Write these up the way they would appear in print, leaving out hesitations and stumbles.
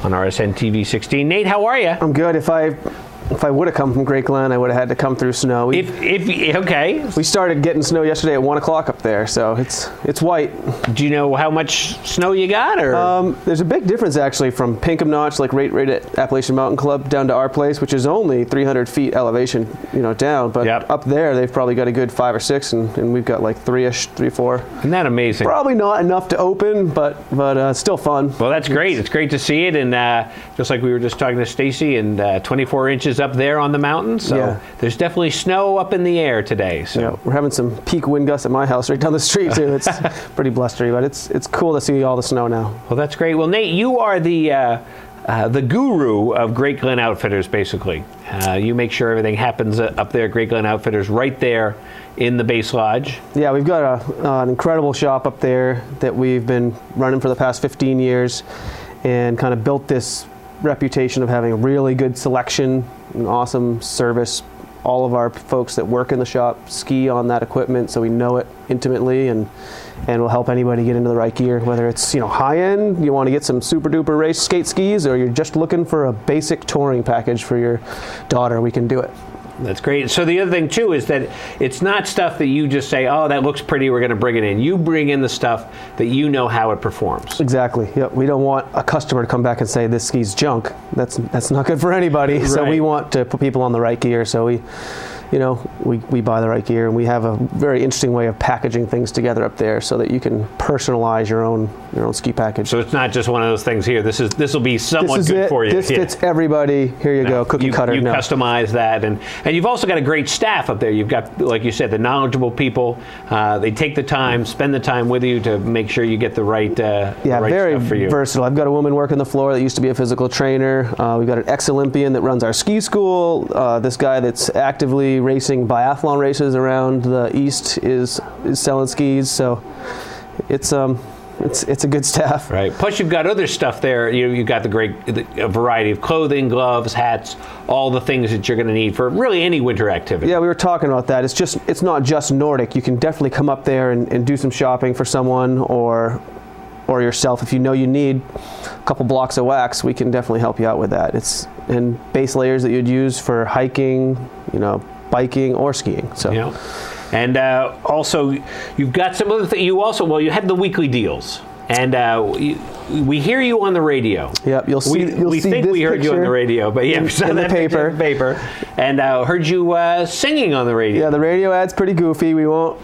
on RSN TV 16. Nate, how are you? I'm good. If I would have come from Great Glen, I would have had to come through snow. Okay. We started getting snow yesterday at 1 o'clock up there, so it's white. Do you know how much snow you got? Or there's a big difference actually from Pinkham Notch, like right at Appalachian Mountain Club, down to our place, which is only 300 feet elevation, down. But up there, they've probably got a good 5 or 6, and we've got like 3-ish, 3, 4. Isn't that amazing? Probably not enough to open, but still fun. Well, that's great. It's great to see it, and just like we were just talking to Stacy, and 24 inches up there on the mountain, so there's definitely snow up in the air today. So yeah, we're having some peak wind gusts at my house right down the street too. It's pretty blustery, but it's cool to see all the snow now. Well, that's great. Well, Nate, you are the guru of Great Glen Outfitters, basically. You make sure everything happens up there at Great Glen Outfitters, right there in the base lodge. Yeah, we've got an incredible shop up there that we've been running for the past 15 years, and kind of built this reputation of having a really good selection, an awesome service. All of our folks that work in the shop ski on that equipment, so we know it intimately, and we'll help anybody get into the right gear, whether it's high end, you want to get some super duper race skate skis, or you're just looking for a basic touring package for your daughter. We can do it. That's great. So the other thing, too, is that it's not stuff that you just say, oh, that looks pretty, we're going to bring it in. You bring in the stuff that you know how it performs. Exactly. Yep. We don't want a customer to come back and say, this ski's junk. That's not good for anybody. Right. So we want to put people on the right gear. So we buy the right gear, and we have a very interesting way of packaging things together up there so that you can personalize your own ski package. So it's not just one of those things here. This will be somewhat good for you. This fits everybody. Here you go, cookie cutter. You customize that, and you've also got a great staff up there. You've got, like you said, the knowledgeable people. They take the time, spend the time with you to make sure you get the right right very stuff for you. Versatile. I've got a woman working the floor that used to be a physical trainer. We've got an ex-Olympian that runs our ski school. This guy that's actively racing biathlon races around the east is selling skis, so it's a good staff. Right. Plus, you've got other stuff there. You've got a variety of clothing, gloves, hats, all the things that you're going to need for really any winter activity. Yeah, we were talking about that. It's not just Nordic. You can definitely come up there and do some shopping for someone or yourself. If you know you need a couple blocks of wax, we can definitely help you out with that. And base layers that you'd use for hiking, biking or skiing. So. Yeah. And also, you've got some other things. You had the weekly deals, and we hear you on the radio. Yep, we think we heard you on the radio, but in the paper. And heard you singing on the radio. Yeah, the radio ad's pretty goofy. We won't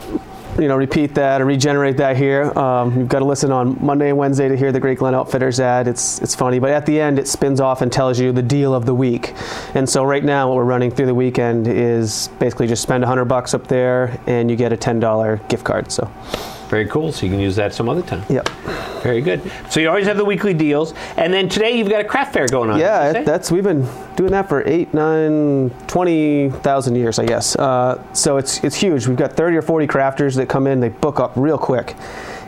repeat that or regenerate that here. You've got to listen on Monday and Wednesday to hear the Great Glen Outfitters ad. It's funny, but at the end it spins off and tells you the deal of the week. And so right now what we're running through the weekend is basically just spend $100 up there and you get a $10 gift card. So very cool. So you can use that some other time. Yep. Very good. So you always have the weekly deals, and then today you've got a craft fair going on. Yeah, we've been doing that for 8, 9, 20,000 years, I guess. So it's huge. We've got 30 or 40 crafters that come in. They book up real quick,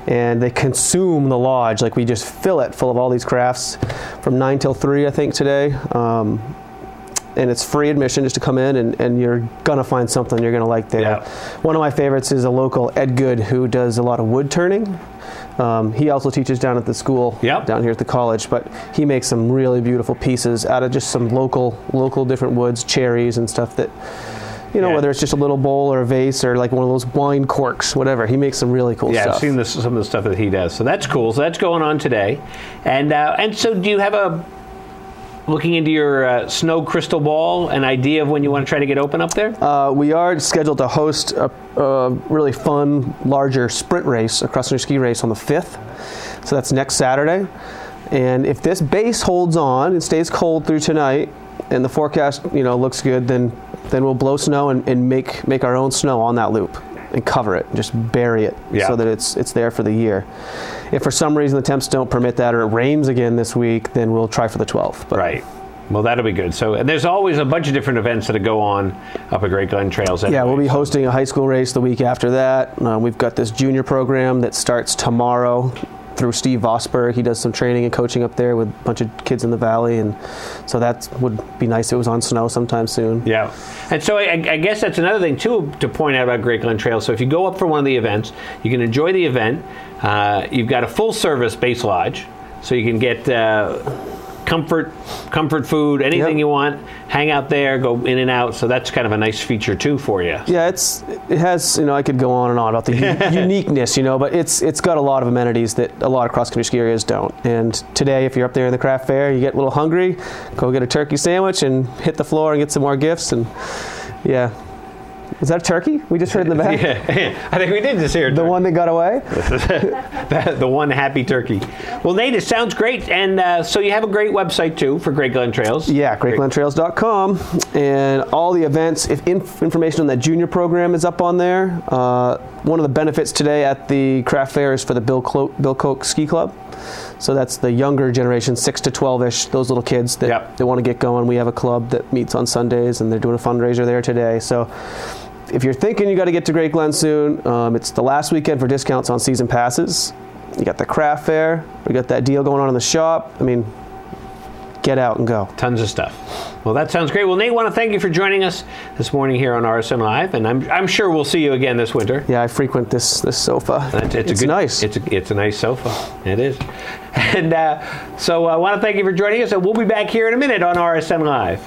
and they consume the lodge. Like, we just fill it full of all these crafts from 9 till 3, I think, today. And it's free admission just to come in, and you're going to find something you're going to like there. Yeah. One of my favorites is a local Ed Good who does a lot of wood turning. He also teaches down at the school, down here at the college, but he makes some really beautiful pieces out of just some local different woods, cherries and stuff that, whether it's just a little bowl or a vase or like one of those wine corks, whatever. He makes some really cool stuff. Yeah, I've seen some of the stuff that he does. So that's cool. So that's going on today. And so do you have looking into your snow crystal ball, an idea of when you want to try to get open up there? We are scheduled to host a really fun, larger sprint race, a cross-country ski race on the 5th. So that's next Saturday. And if this base holds on and stays cold through tonight, and the forecast looks good, then we'll blow snow and make our own snow on that loop and cover it, just bury it so that it's there for the year. If for some reason the temps don't permit that or it rains again this week, then we'll try for the 12th. Right. Well, that'll be good. So there's always a bunch of different events that go on up at Great Glen Trails. Anyway. Yeah, we'll be hosting a high school race the week after that. We've got this junior program that starts tomorrow through Steve Vosberg. He does some training and coaching up there with a bunch of kids in the valley, and so that would be nice if it was on snow sometime soon. Yeah, and so I guess that's another thing too to point out about Great Glen Trail. So if you go up for one of the events, you can enjoy the event. You've got a full service base lodge, so you can get comfort food, anything you want. Hang out there, go in and out. So that's kind of a nice feature too for you. Yeah, it has, I could go on and on about the uniqueness, but it's got a lot of amenities that a lot of cross-country ski areas don't. And today, if you're up there in the craft fair, you get a little hungry, go get a turkey sandwich and hit the floor and get some more gifts. And yeah. Was that a turkey we just heard in the back? Yeah, I think we did just hear the one that got away? The one happy turkey. Well, Nate, it sounds great. And so you have a great website, too, for Great Glen Trails. Yeah, greatglentrails.com. And all the events, if information on that junior program is up on there. One of the benefits today at the craft fair is for the Bill Koch Ski Club. So that's the younger generation, 6 to 12-ish, those little kids that they want to get going. We have a club that meets on Sundays, and they're doing a fundraiser there today. So if you're thinking you got to get to Great Glen soon, it's the last weekend for discounts on season passes. You got the craft fair. We got that deal going on in the shop. I mean, get out and go. Tons of stuff. Well, that sounds great. Well, Nate, I want to thank you for joining us this morning here on RSN Live, and I'm sure we'll see you again this winter. Yeah, I frequent this sofa. It's nice. It's a nice sofa. It is. And so I want to thank you for joining us, and we'll be back here in a minute on RSN Live.